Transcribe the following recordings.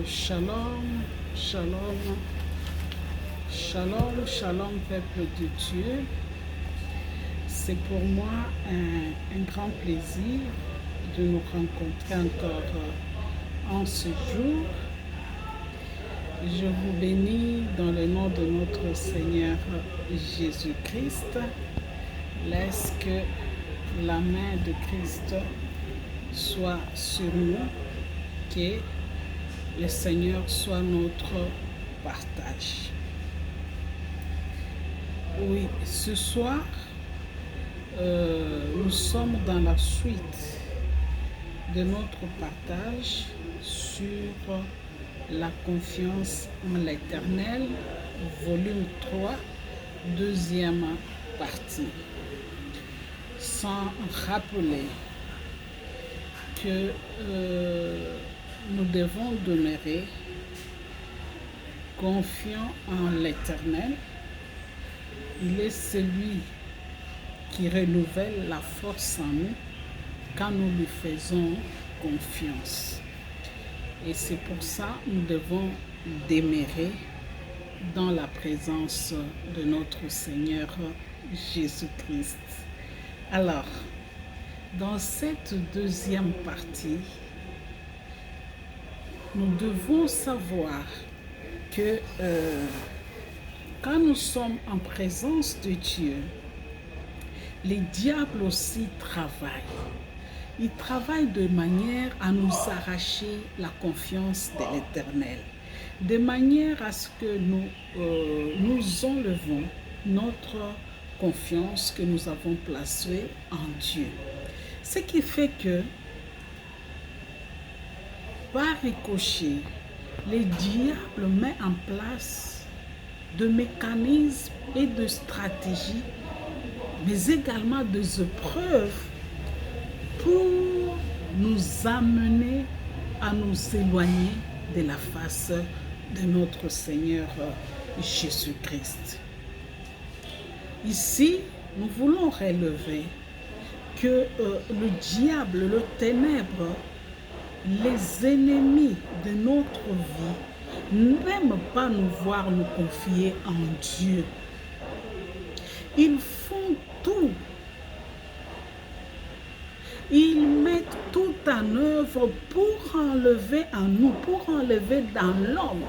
Shalom, shalom, shalom, shalom, peuple de Dieu. C'est pour moi un grand plaisir de nous rencontrer encore en ce jour. Je vous bénis dans le nom de notre Seigneur Jésus-Christ. Laisse que la main de Christ soit sur nous, que le Seigneur soit notre partage. Oui, ce soir, nous sommes dans la suite de notre partage sur la confiance en l'Éternel, volume 3, deuxième partie. Sans rappeler que nous devons demeurer confiants en l'Éternel. Il est celui qui renouvelle la force en nous quand nous lui faisons confiance. Et c'est pour ça que nous devons demeurer dans la présence de notre Seigneur Jésus-Christ. Alors, dans cette deuxième partie, nous devons savoir que quand nous sommes en présence de Dieu, les diables aussi travaillent. Ils travaillent de manière à nous arracher la confiance de l'Éternel, de manière à ce que nous enlevons notre confiance que nous avons placée en Dieu. Ce qui fait que, par ricochet, les diables mettent en place de mécanismes et de stratégies, mais également des épreuves pour nous amener à nous éloigner de la face de notre Seigneur Jésus-Christ. Ici, nous voulons relever que le diable, le ténèbre, les ennemis de notre vie n'aiment pas nous voir nous confier en Dieu. Ils font tout. Ils mettent tout en œuvre pour enlever en nous, pour enlever dans l'homme,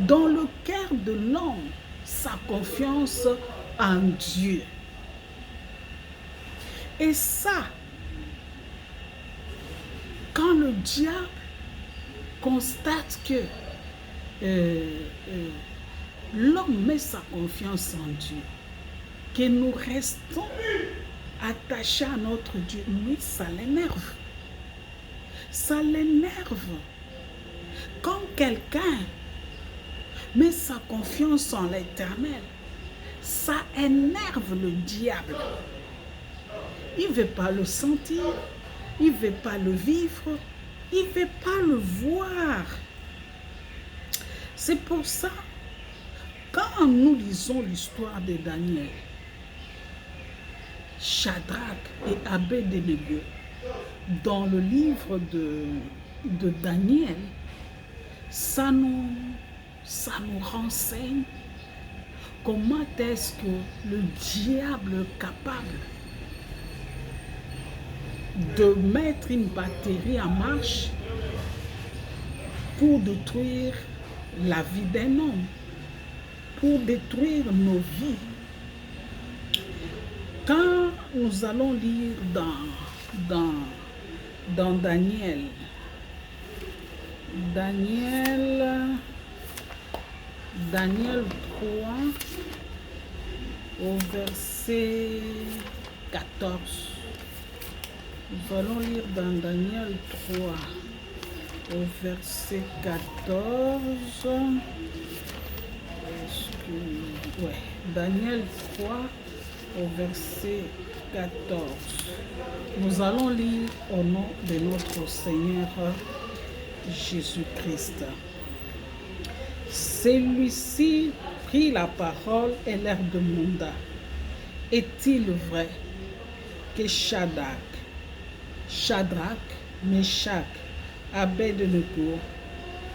dans le cœur de l'homme, sa confiance en Dieu. Et ça, quand le diable constate que l'homme met sa confiance en Dieu, que nous restons attachés à notre Dieu, lui, ça l'énerve. Ça l'énerve. Quand quelqu'un met sa confiance en l'Éternel, ça énerve le diable. Il ne veut pas le sentir, il ne veut pas le vivre, il ne veut pas le voir. C'est pour ça, quand nous lisons l'histoire de Daniel, Shadrach et Abed-Nego, dans le livre de Daniel, ça nous renseigne comment est-ce que le diable est capable de mettre une batterie en marche pour détruire la vie d'un homme, pour détruire nos vies. Quand nous allons lire dans Daniel 3 au verset 14. Nous allons lire dans Daniel 3 au verset 14. Daniel 3 au verset 14. Nous allons lire au nom de notre Seigneur Jésus-Christ. Celui-ci prit la parole et leur demanda: est-il vrai que Shadrach, Meshach, Abed-Nego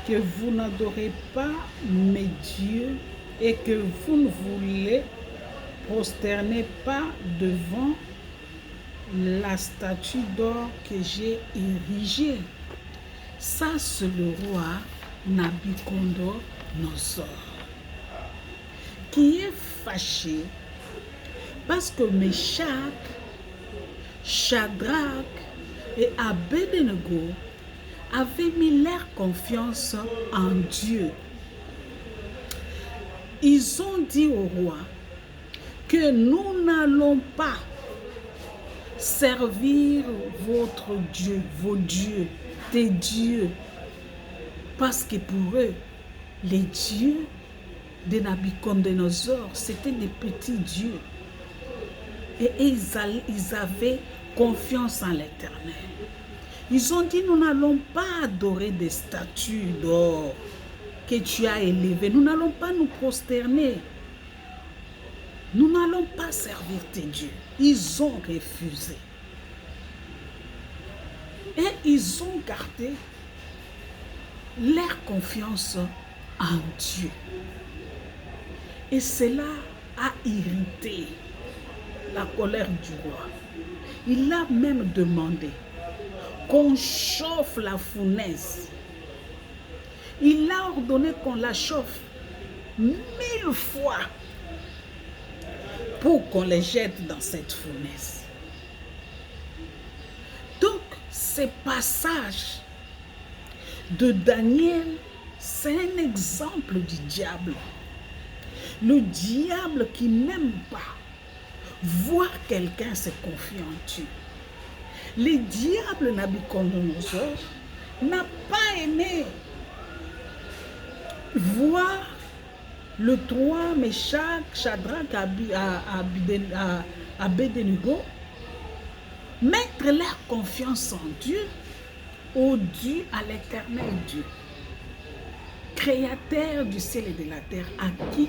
que vous n'adorez pas mes dieux et que vous ne voulez prosterner pas devant la statue d'or que j'ai érigée. Ça, c'est le roi Nabucodonosor qui est fâché parce que Meshach, Shadrach et Abednego avaient mis leur confiance en Dieu. Ils ont dit au roi que nous n'allons pas servir votre Dieu, vos dieux, tes dieux, parce que pour eux, les dieux de Nabucodonosor, c'était des petits dieux. Et ils avaient confiance en l'Éternel. Ils ont dit, nous n'allons pas adorer des statues d'or que tu as élevées. Nous n'allons pas nous prosterner. Nous n'allons pas servir tes dieux. Ils ont refusé. Et ils ont gardé leur confiance en Dieu. Et cela a irrité la colère du roi. Il a même demandé qu'on chauffe la fournaise. Il a ordonné qu'on la chauffe 1000 fois pour qu'on les jette dans cette fournaise. Donc, ce passage de Daniel, c'est un exemple du diable. Le diable qui n'aime pas voir quelqu'un se confier en Dieu. Le diable Nabucodonosor n'a pas aimé voir le trois Meshach, Shadrach, Abednego mettre leur confiance en Dieu, au-dessus à l'Éternel Dieu, créateur du ciel et de la terre, à qui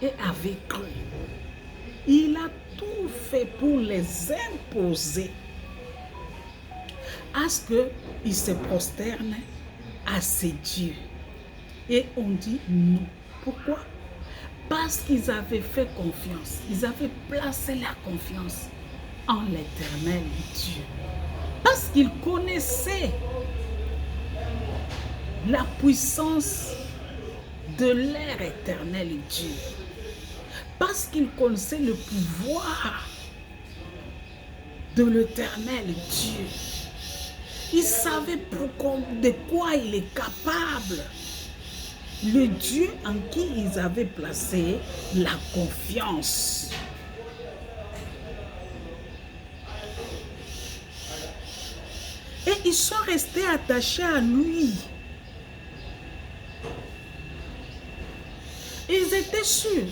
et avec cru. Il a tout fait pour les imposer à ce qu'ils se prosternent à ces dieux. Et on dit non. Pourquoi? Parce qu'ils avaient fait confiance. Ils avaient placé la confiance en l'Éternel Dieu. Parce qu'ils connaissaient la puissance de leur éternel Dieu. Parce qu'ils connaissaient le pouvoir de l'éternel Dieu. Ils savaient de quoi il est capable. Le Dieu en qui ils avaient placé la confiance. Et ils sont restés attachés à lui. Ils étaient sûrs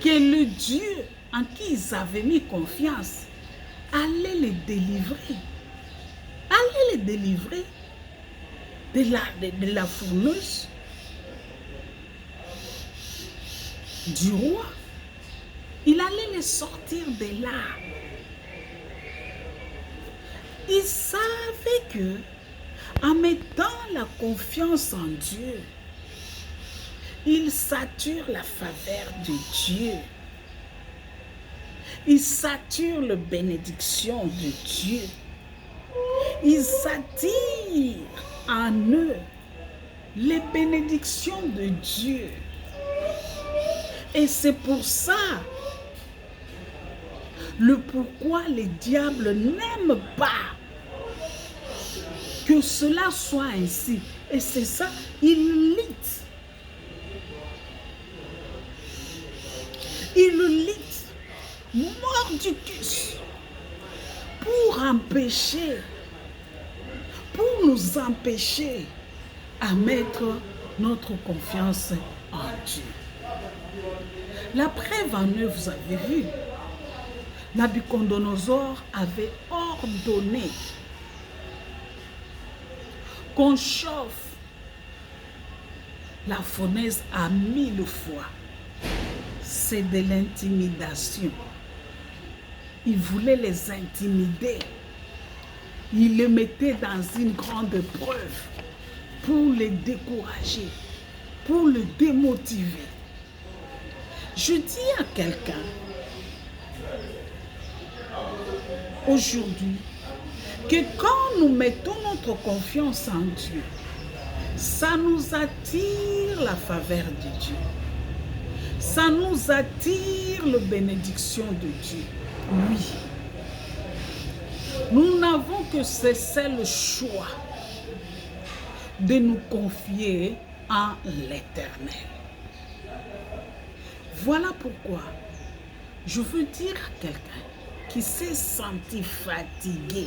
que le Dieu en qui ils avaient mis confiance allait les délivrer. Allait les délivrer de la fourneuse du roi. Il allait les sortir de là. Ils savaient que, en mettant la confiance en Dieu, ils saturent la faveur de Dieu. Ils saturent la bénédiction de Dieu. Ils attirent en eux les bénédictions de Dieu. Et c'est pour ça le pourquoi les diables n'aiment pas que cela soit ainsi. Et c'est ça, ils luttent. Ils luttent mordicus pour nous empêcher à mettre notre confiance en Dieu. La preuve en eux, vous avez vu, Nabucodonosor avait ordonné qu'on chauffe la fournaise à 1000 fois. C'est de l'intimidation. Il voulait les intimider. Il les mettait dans une grande preuve. pour les décourager, pour le démotiver. Je dis à quelqu'un, aujourd'hui, que quand nous mettons notre confiance en Dieu, ça nous attire la faveur de Dieu. Ça nous attire la bénédiction de Dieu. Oui. Nous n'avons que cessé le choix de nous confier en l'Éternel. Voilà pourquoi je veux dire à quelqu'un qui s'est senti fatigué.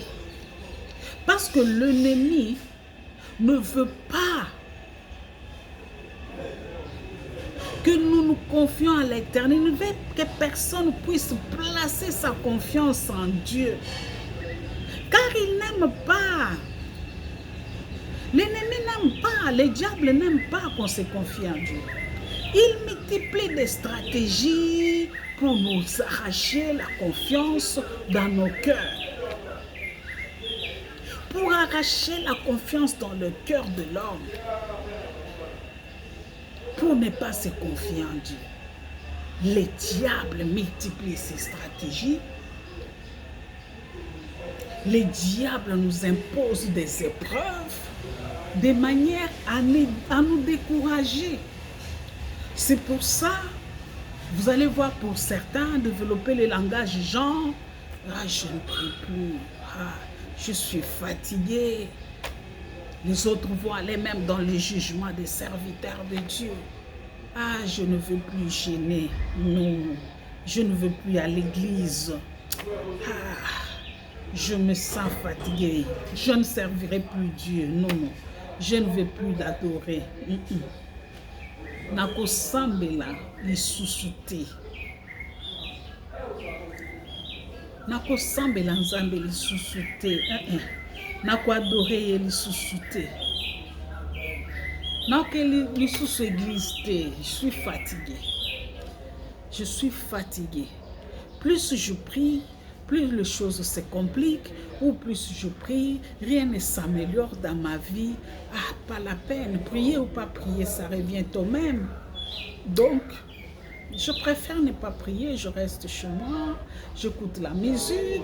Parce que l'ennemi ne veut pas que nous nous confions à l'Éternel. Il ne veut que personne puisse placer sa confiance en Dieu. Car il n'aime pas. L'ennemi n'aime pas. Le diable n'aime pas qu'on se confie en Dieu. Il multiplie des stratégies pour nous arracher la confiance dans nos cœurs. Pour arracher la confiance dans le cœur de l'homme. Pour ne pas se confier en Dieu. Les diables multiplient ces stratégies. Les diables nous imposent des épreuves de manière à nous décourager. C'est pour ça, vous allez voir pour certains développer le langage genre, je ne prie plus, je suis fatigué. Les autres vont aller même dans le jugement des serviteurs de Dieu. Je ne veux plus gêner. Non, je ne veux plus à l'église. Je me sens fatigué. Je ne servirai plus Dieu. Non, non. Je ne veux plus l'adorer. Nako sambela lisusuté. Nako sambela nzambe lisusuté. Nako adorer lisusuté. Nako lisusu église. Je suis fatigué. Je suis fatigué. Plus je prie, plus les choses se compliquent, ou plus je prie, rien ne s'améliore dans ma vie. Pas la peine, prier ou pas prier, ça revient au même. Donc, je préfère ne pas prier, je reste chez moi, j'écoute la musique,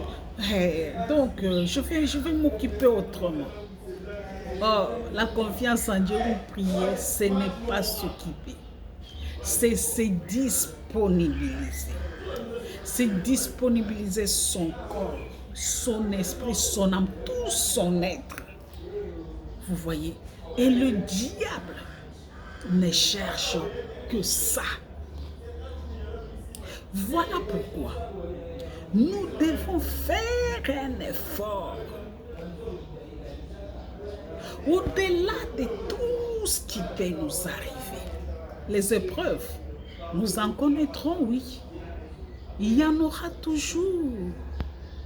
donc je vais m'occuper autrement. La confiance en Dieu ou prier, ce n'est pas s'occuper, c'est se disponibiliser. C'est disponibiliser son corps, son esprit, son âme, tout son être. Vous voyez? Et le diable ne cherche que ça. Voilà pourquoi nous devons faire un effort. Au-delà de tout ce qui peut nous arriver. Les épreuves, nous en connaîtrons, oui. Il y en aura toujours,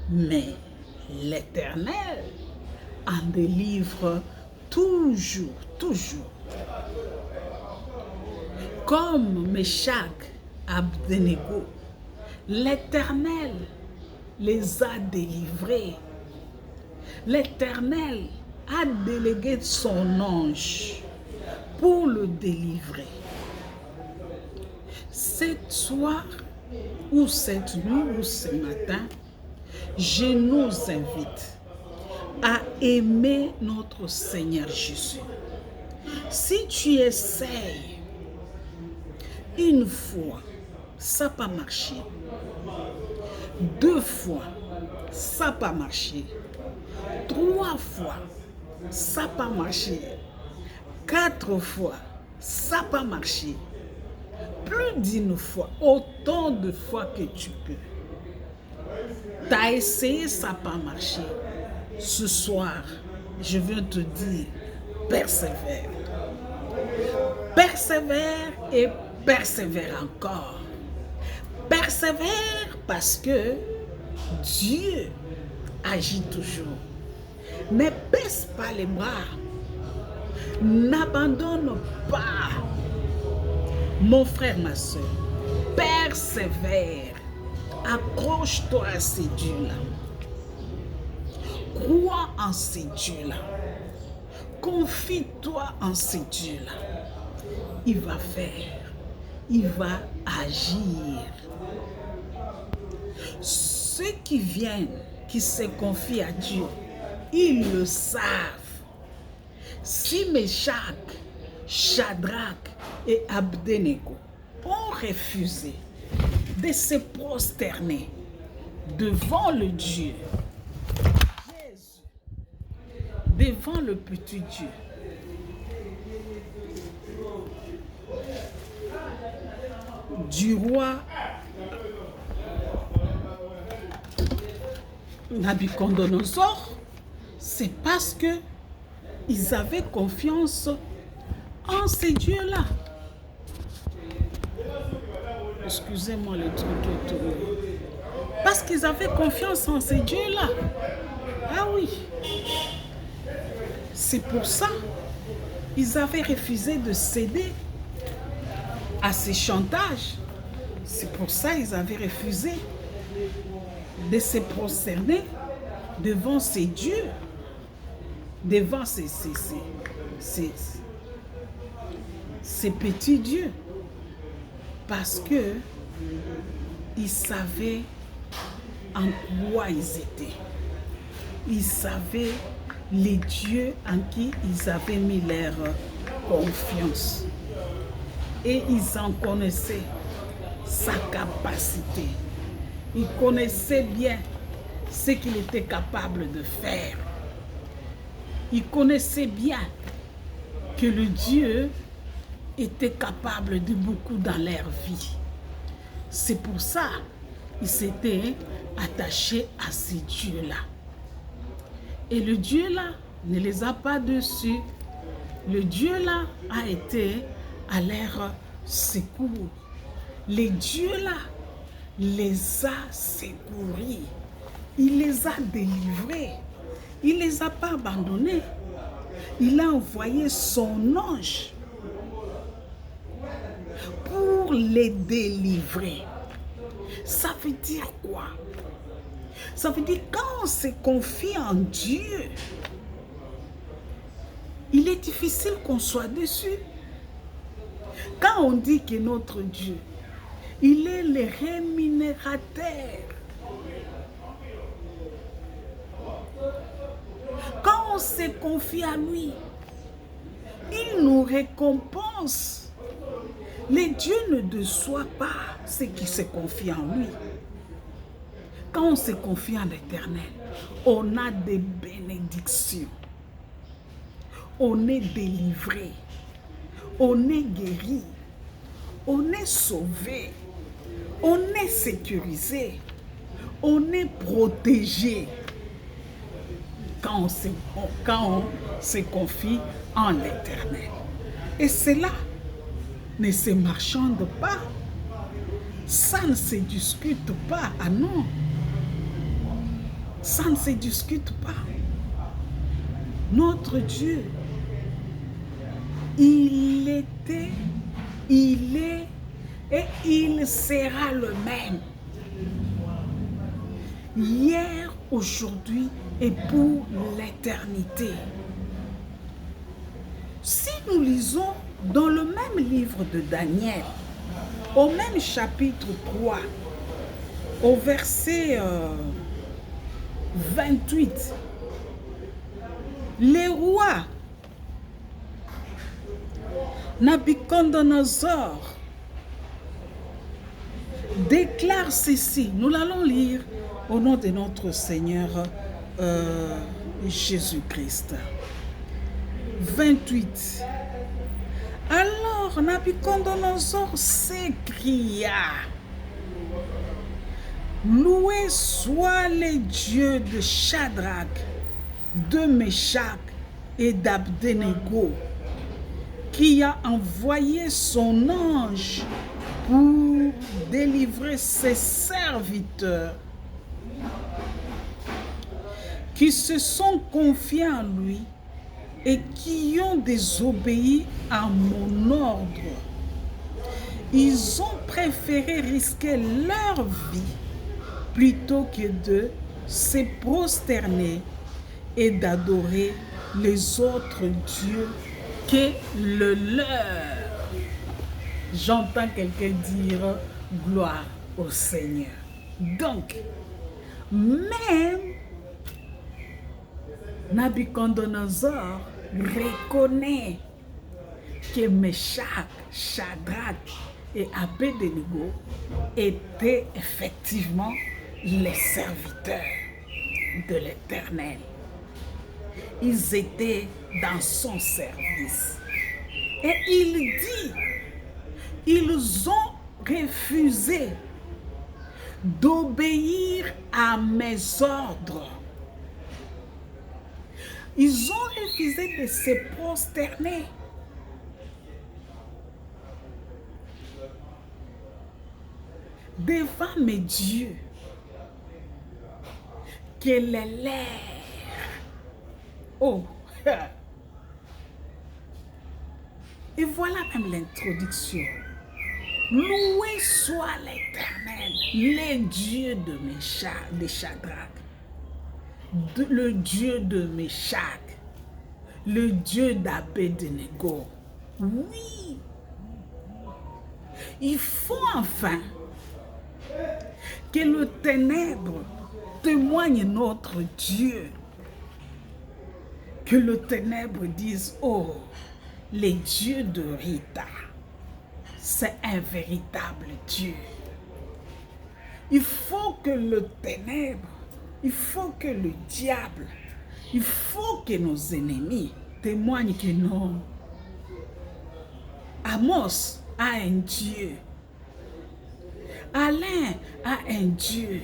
mais l'Éternel en délivre toujours, toujours. Comme Meshach, Abednego, l'Éternel les a délivrés. L'Éternel a délégué son ange pour le délivrer. Cette soir, ou cette nuit, ou ce matin, je nous invite à aimer notre Seigneur Jésus. Si tu essayes une fois, ça n'a pas marché. 2 fois, ça n'a pas marché. 3 fois, ça n'a pas marché. 4 fois, ça n'a pas marché. Plus d'1 fois, autant de fois que tu peux. Tu as essayé, ça n'a pas marché. Ce soir, je viens te dire, persévère. Persévère et persévère encore. Persévère parce que Dieu agit toujours. Ne baisse pas les bras. N'abandonne pas. Mon frère, ma soeur, persévère. Accroche-toi à ces dieux-là. Crois en ces dieux-là. confie-toi en ces dieux-là. Il va faire, il va agir. Ceux qui viennent, qui se confient à Dieu, ils le savent. Si Meshach, Shadrach et Abednego ont refusé de se prosterner devant le Dieu, Jésus, devant le petit Dieu, du roi Nabucodonosor, c'est parce que ils avaient confiance en ces dieux-là. Excusez-moi le truc est tourné. Parce qu'ils avaient confiance en ces dieux-là. Ah oui. C'est pour ça ils avaient refusé de céder à ces chantages. C'est pour ça qu'ils avaient refusé de se prosterner devant ces dieux, devant ces petits dieux, parce que ils savaient en quoi ils étaient. Ils savaient les dieux en qui ils avaient mis leur confiance. Et ils en connaissaient sa capacité. Ils connaissaient bien ce qu'il était capable de faire. Ils connaissaient bien que le Dieu était capable de beaucoup dans leur vie. C'est pour ça qu'ils s'étaient attachés à ces dieux-là. Et le Dieu-là ne les a pas déçus. Le Dieu-là a été à leur secours. Le Dieu-là les a secourus. Il les a délivrés. Il ne les a pas abandonnés. Il a envoyé son ange pour les délivrer. Ça veut dire quoi? Ça veut dire quand on se confie en Dieu, il est difficile qu'on soit déçu. Quand on dit que notre Dieu, il est le rémunérateur. Quand on se confie à lui, il nous récompense. Les dieux ne déçoivent pas ceux qui se confient en lui. Quand on se confie en l'Éternel, on a des bénédictions. On est délivré. On est guéri. On est sauvé. On est sécurisé. On est protégé. Quand on se confie en l'Éternel. Et cela ne se marchande pas. Ça ne se discute pas. Ah non. Ça ne se discute pas. Notre Dieu, il était, il est et il sera le même. Hier, aujourd'hui et pour l'éternité. Si nous lisons dans le même livre de Daniel, au même chapitre 3, au verset 28, les rois Nabucodonosor déclare ceci. Nous l'allons lire au nom de notre Seigneur Jésus-Christ. 28. Alors Nabucodonosor s'écria: loué soit le Dieu de Shadrach, de Meshach et d'Abednego, qui a envoyé son ange pour délivrer ses serviteurs qui se sont confiés en lui et qui ont désobéi à mon ordre. Ils ont préféré risquer leur vie plutôt que de se prosterner et d'adorer les autres dieux que le leur. J'entends quelqu'un dire gloire au Seigneur. Donc, même Nabucodonosor reconnaît que Meshach, Shadrach et Abednego étaient effectivement les serviteurs de l'Éternel. Ils étaient dans son service. Et il dit, ils ont refusé d'obéir à mes ordres. Ils ont refusé de se prosterner. Devant mes dieux, quel est l'air. Oh! Et voilà même l'introduction. Loué soit l'Éternel, le Dieu de Shadrach, le Dieu de Meshach, le Dieu d'Abednego. Oui, il faut enfin que le ténèbre témoigne notre Dieu. Que le ténèbre dise, oh, les dieux de Rita, c'est un véritable Dieu. Il faut que le ténèbre, il faut que le diable, il faut que nos ennemis témoignent que non. Amos a un Dieu. Alain a un Dieu.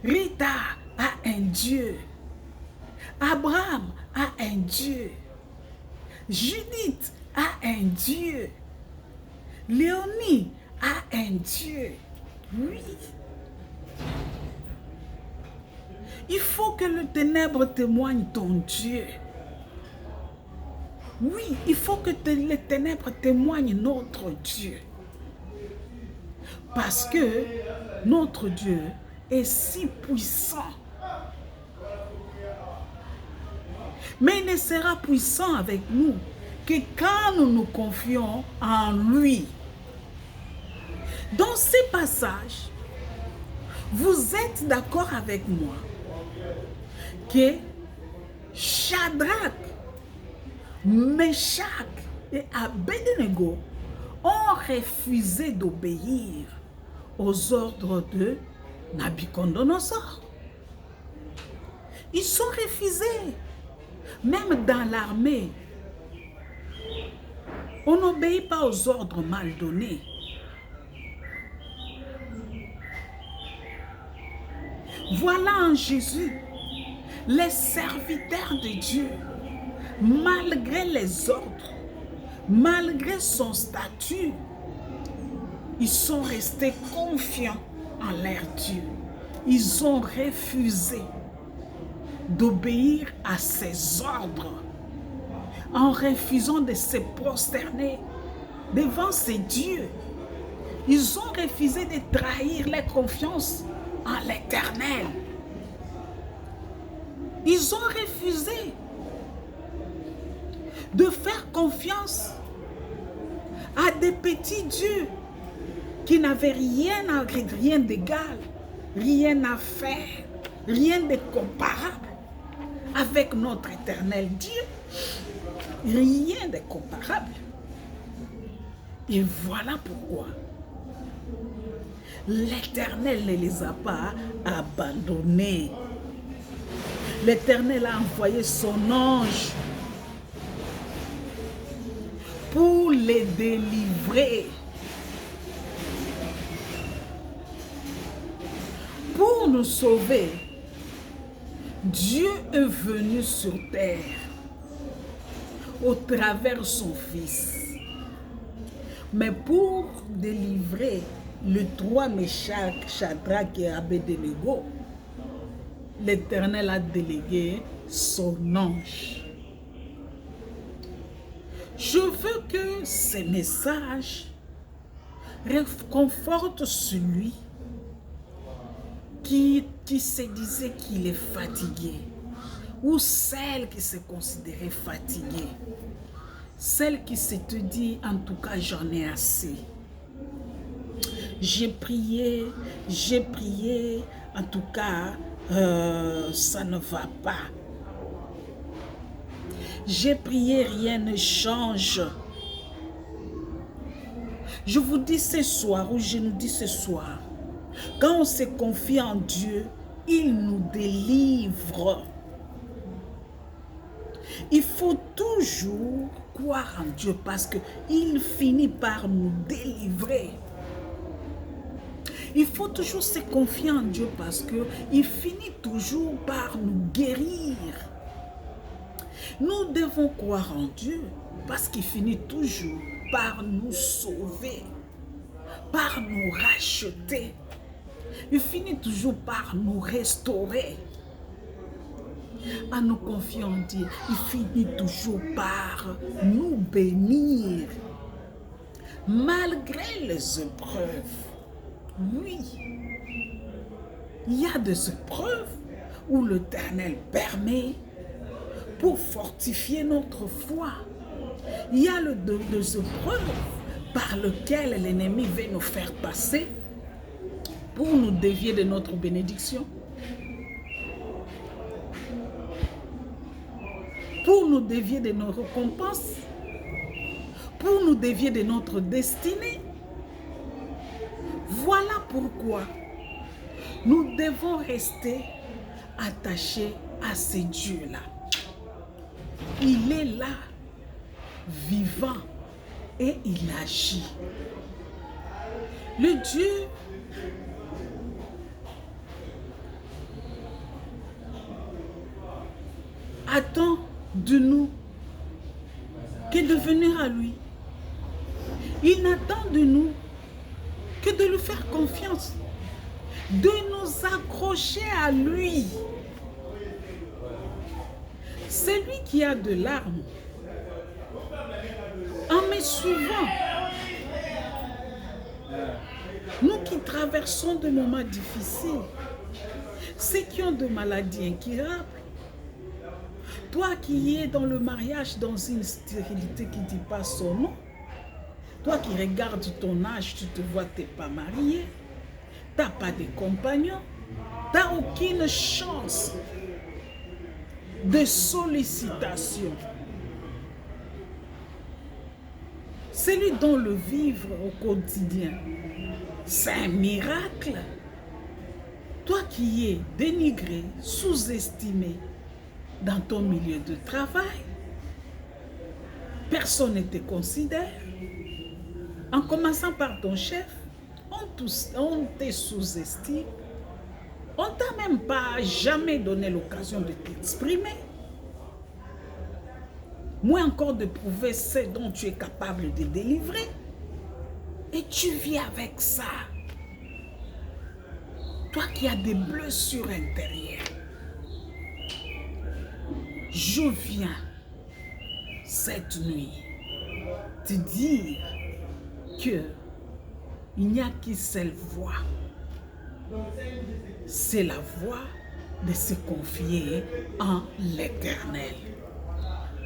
Rita a un Dieu. Abraham a un Dieu. Judith a un Dieu. Léonie a un Dieu. Oui. Il faut que le ténèbre témoigne ton Dieu. Oui, il faut que les ténèbres témoignent notre Dieu. Parce que notre Dieu est si puissant. Mais il ne sera puissant avec nous que quand nous nous confions en lui. Dans ces passages, vous êtes d'accord avec moi que Shadrach, Meshach et Abednego ont refusé d'obéir aux ordres de Nabucodonosor. Ils sont refusés. Même dans l'armée, on n'obéit pas aux ordres mal donnés. Voilà en Jésus les serviteurs de Dieu, malgré les ordres, malgré son statut, ils sont restés confiants en leur Dieu. Ils ont refusé d'obéir à ses ordres en refusant de se prosterner devant ses dieux. Ils ont refusé de trahir leur confiance en l'Éternel. Ils ont refusé de faire confiance à des petits dieux qui n'avaient rien d'égal, rien à faire, rien de comparable avec notre éternel Dieu. Rien de comparable. Et voilà pourquoi l'Éternel ne les a pas abandonnés. L'Éternel a envoyé son ange pour les délivrer, pour nous sauver. Dieu est venu sur terre au travers son Fils. Mais pour délivrer les trois Meshach, Shadrach et Abednego, l'Éternel a délégué son ange. Je veux que ces messages réconfortent celui qui se disait qu'il est fatigué. ou celle qui s'est considérée fatiguée, celle qui se te dit, en tout cas, j'en ai assez. J'ai prié, en tout cas, ça ne va pas. J'ai prié, rien ne change. Je vous dis ce soir, ou je nous dis ce soir, quand on se confie en Dieu, il nous délivre. Il faut toujours croire en Dieu parce qu'il finit par nous délivrer. Il faut toujours se confier en Dieu parce qu'il finit toujours par nous guérir. Nous devons croire en Dieu parce qu'il finit toujours par nous sauver, par nous racheter. Il finit toujours par nous restaurer. En nous confiant en Dieu, il finit toujours par nous bénir. Malgré les épreuves, oui, il y a des épreuves où l'Éternel permet pour fortifier notre foi. Il y a des épreuves par lesquelles l'ennemi veut nous faire passer pour nous dévier de notre bénédiction, pour nous dévier de nos récompenses, pour nous dévier de notre destinée. Voilà pourquoi nous devons rester attachés à ce Dieu-là. Il est là, vivant, et il agit. Le Dieu attend de nous que de venir à lui. Il n'attend de nous que de lui faire confiance, de nous accrocher à lui. Celui qui a de larmes, en me suivant, nous qui traversons des moments difficiles, ceux qui ont des maladies incurables, toi qui es dans le mariage, dans une stérilité qui ne dit pas son nom, toi qui regardes ton âge, tu te vois, tu n'es pas marié, tu n'as pas de compagnon, tu n'as aucune chance de sollicitation. Celui dont le vivre au quotidien, c'est un miracle. Toi qui es dénigré, sous-estimé dans ton milieu de travail, personne ne te considère. En commençant par ton chef, on te sous-estime. On ne t'a même pas jamais donné l'occasion de t'exprimer. Moins encore de prouver ce dont tu es capable de délivrer. Et tu vis avec ça. Toi qui as des blessures intérieures. Je viens cette nuit te dire que il n'y a qu'une seule voie. C'est la voie de se confier en l'Éternel.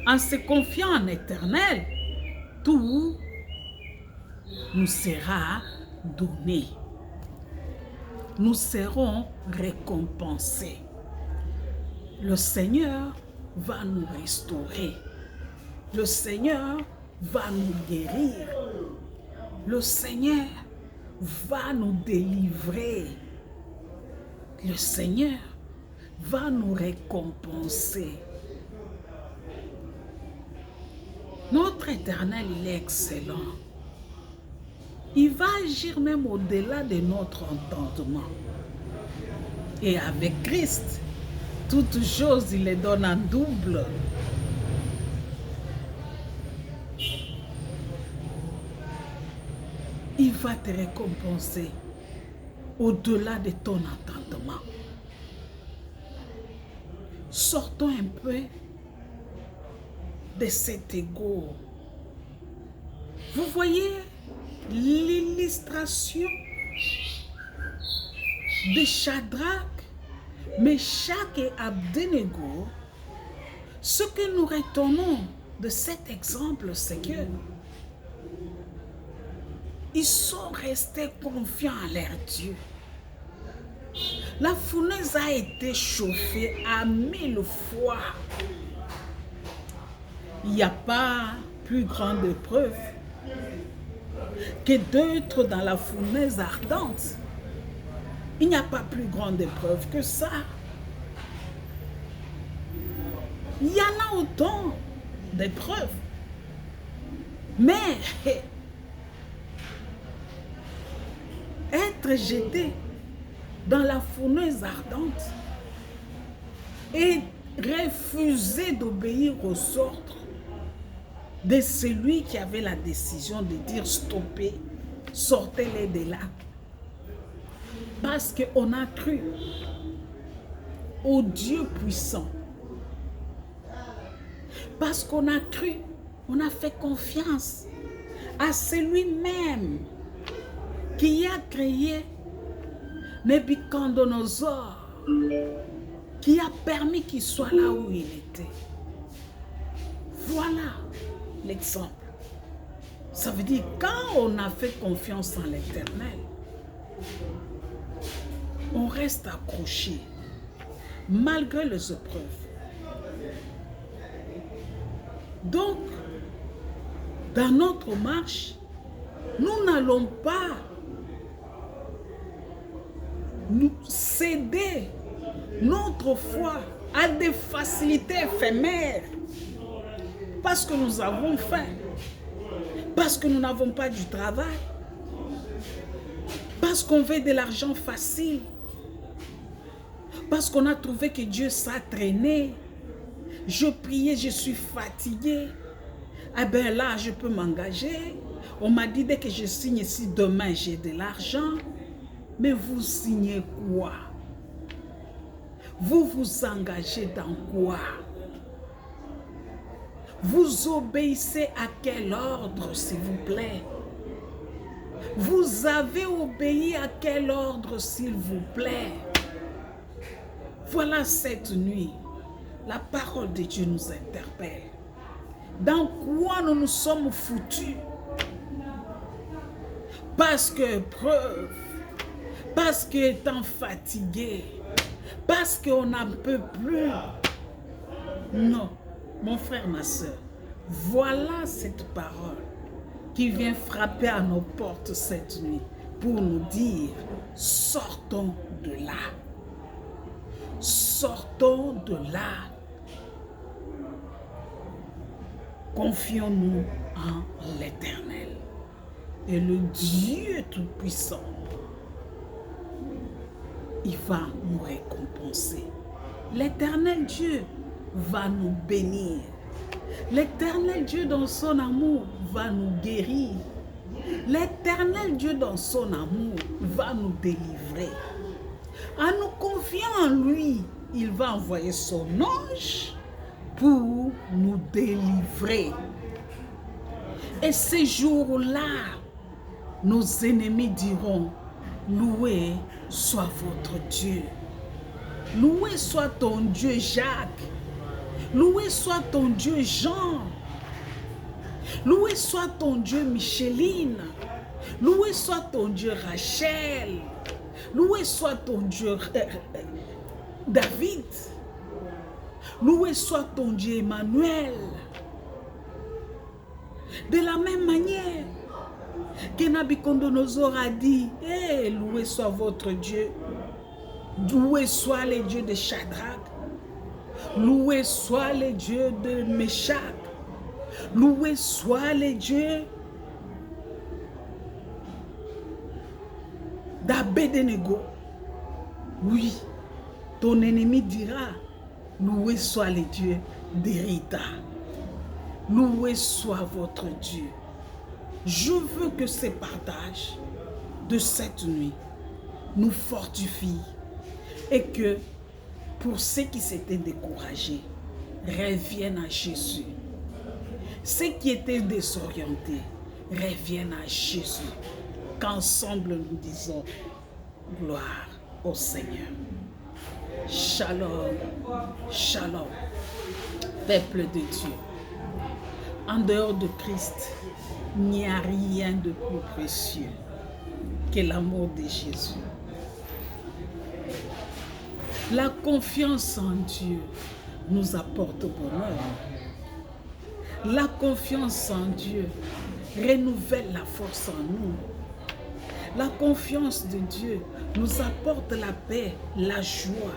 En se confiant en l'Éternel, tout nous sera donné. Nous serons récompensés. Le Seigneur va nous restaurer. Le Seigneur va nous guérir. Le Seigneur va nous délivrer. Le Seigneur va nous récompenser. Notre Éternel, il est excellent. Il va agir même au-delà de notre entendement. Et avec Christ, toutes choses, il les donne en double. Il va te récompenser au-delà de ton entendement. Sortons un peu de cet ego. Vous voyez l'illustration de Shadrach, Meshach et Abednego Ce que nous retenons de cet exemple, c'est que ils sont restés confiants à leur Dieu. La fournaise a été chauffée à 1000 fois. Il n'y a pas plus grande épreuve que d'être dans la fournaise ardente. Il n'y a pas plus grande épreuve que ça. Il y en a autant d'épreuves. Mais être jeté dans la fournaise ardente et refuser d'obéir aux ordres de celui qui avait la décision de dire stoppez, sortez-les de là. Parce qu'on a cru au Dieu puissant. Parce qu'on a cru, on a fait confiance à celui-même qui a créé Nebuchadnezzar, qui a permis qu'il soit là où il était. Voilà l'exemple. Ça veut dire quand on a fait confiance en l'Éternel, on reste accroché malgré les épreuves. Donc, dans notre marche, nous n'allons pas nous céder notre foi à des facilités éphémères parce que nous avons faim, parce que nous n'avons pas du travail, parce qu'on veut de l'argent facile, parce qu'on a trouvé que Dieu s'est traîné. Je priais, je suis fatigué. Eh bien là, je peux m'engager. On m'a dit dès que je signe ici, demain, j'ai de l'argent. Mais vous signez quoi? Vous vous engagez dans quoi? Vous obéissez à quel ordre, s'il vous plaît? Vous avez obéi à quel ordre, s'il vous plaît? Voilà cette nuit. La parole de Dieu nous interpelle. Dans quoi nous nous sommes foutus? Parce que preuve, parce qu'étant fatigué, parce qu'on n'en peut plus. Non, mon frère, ma soeur, voilà cette parole qui vient frapper à nos portes cette nuit pour nous dire, sortons de là. Sortons de là. Confions-nous en l'Éternel. Et le Dieu Tout-Puissant, il va nous récompenser. L'Éternel Dieu va nous bénir. L'Éternel Dieu dans son amour va nous guérir. L'Éternel Dieu dans son amour va nous délivrer. En nous confiant en lui, il va envoyer son ange pour nous délivrer. Et ces jours-là, nos ennemis diront, loué soit votre Dieu. Loué soit ton Dieu Jacques. Loué soit ton Dieu Jean. Loué soit ton Dieu Micheline. Loué soit ton Dieu Rachel. Loué soit ton Dieu David. Loué soit ton Dieu Emmanuel. De la même manière que Nabucodonosor a dit, hey, loué soit votre Dieu. Loué soit les dieux de Shadrach. Loué soit les dieux de Meshach. Loué soit les dieux d'Abednego. Oui, ton ennemi dira, loué soit les dieux d'Érita. Loué soit votre Dieu. Je veux que ces partages de cette nuit nous fortifient et que pour ceux qui s'étaient découragés, reviennent à Jésus. Ceux qui étaient désorientés, reviennent à Jésus. Qu'ensemble nous disons gloire au Seigneur. Shalom, shalom. peuple de Dieu. En dehors de Christ, il n'y a rien de plus précieux que l'amour de Jésus. La confiance en Dieu nous apporte bonheur. La confiance en Dieu renouvelle la force en nous. La confiance de Dieu nous apporte la paix, la joie.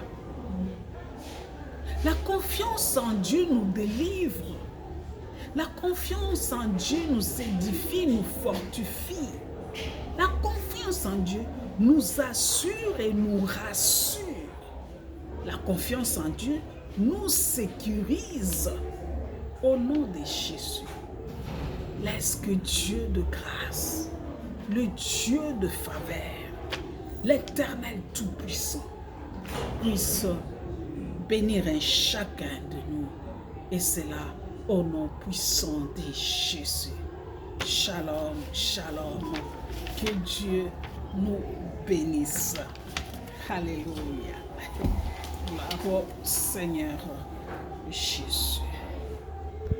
La confiance en Dieu nous délivre. La confiance en Dieu nous édifie, nous fortifie. La confiance en Dieu nous assure et nous rassure. La confiance en Dieu nous sécurise. Au nom de Jésus, laisse que Dieu de grâce, le Dieu de faveur, l'Éternel Tout-Puissant, puisse bénir un chacun de nous. Et cela au nom puissant de Jésus. Shalom, shalom. Que Dieu nous bénisse. Alléluia. Gloire au Seigneur Jésus.